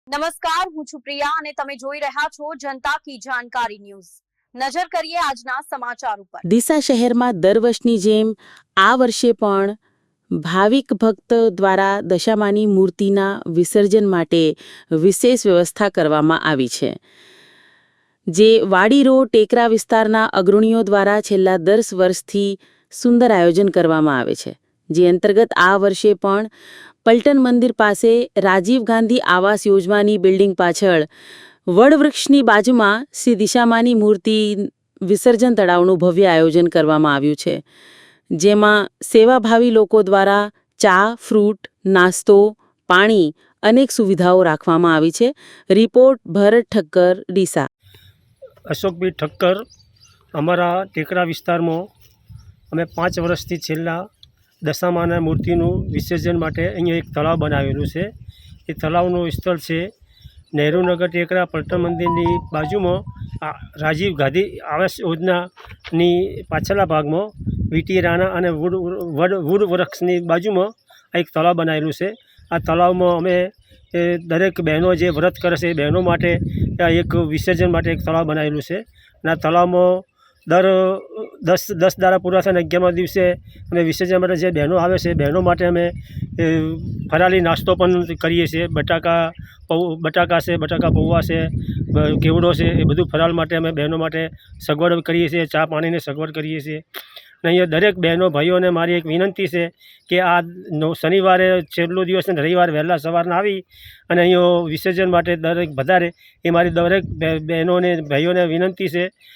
નમસ્કાર, હું છું પ્રિયા અને તમે જોઈ રહ્યા છો જનતા કી જાણકારી ન્યૂઝ। નજર કરીએ આજના સમાચાર ઉપર। ડીસા શહેરમાં દર વર્ષની જેમ આ વર્ષે પણ ભાવિક ભક્ત દ્વારા દશામાની મૂર્તિના વિસર્જન માટે વિશેષ વ્યવસ્થા કરવામાં આવી છે, જે વાડી રોડ ટેકરા વિસ્તારના અગ્રણીઓ દ્વારા છેલ્લા 10 વર્ષથી સુંદર આયોજન કરવામાં આવે છે, જે અંતર્ગત આ વર્ષે પણ પલટન મંદિર પાસે રાજીવ ગાંધી આવાસ યોજનાની બિલ્ડિંગ પાછળ વડવૃક્ષની બાજુમાં શ્રી દિશામાની મૂર્તિ વિસર્જન તળાવનું ભવ્ય આયોજન કરવામાં આવ્યું છે, જેમાં સેવાભાવી લોકો દ્વારા ચા, ફ્રૂટ, નાસ્તો, પાણી અનેક સુવિધાઓ રાખવામાં આવી છે। રિપોર્ટ ભરત ઠક્કર, ડીસા। અશોકભાઈ ઠક્કર, અમારા ટેકરા વિસ્તારમાં અમે 5 વર્ષથી છેલ્લા દશામાના મૂર્તિનું વિસર્જન માટે અહીંયા એક તળાવ બનાવેલું છે। એ તળાવનું સ્થળ છે નહેરુનગર ટેકરા પલટન મંદિરની બાજુમાં રાજીવ ગાંધી આવાસ યોજનાની પાછળના ભાગમાં વીટી રાણા અને વુડ વૃક્ષની બાજુમાં એક તળાવ બનાવેલું છે। આ તળાવમાં અમે દરેક બહેનો જે વ્રત કરે છે એ બહેનો માટે એક વિસર્જન માટે એક તળાવ બનાવેલું છે। અને આ તળાવમાં દર 10 દાડા પૂરા થાય અને 11મા દિવસે અમે વિસર્જન માટે જે બહેનો આવે છે બહેનો માટે અમે ફરાળી નાસ્તો પણ કરીએ છીએ। બટાકા છે, બટાકા પૌવા છે, કેવડો છે, એ બધું ફરાળ માટે અમે બહેનો માટે સગવડ કરીએ છીએ। ચા પાણીની સગવડ કરીએ છીએ। અને અહીંયા દરેક બહેનો ભાઈઓને મારી એક વિનંતી છે કે આ શનિવારે છેલ્લો દિવસ અને રવિવારે વહેલા સવારના આવી અને અહીંયા વિસર્જન માટે દરેક વધારે એ મારી દરેક બહેનોને ભાઈઓને વિનંતી છે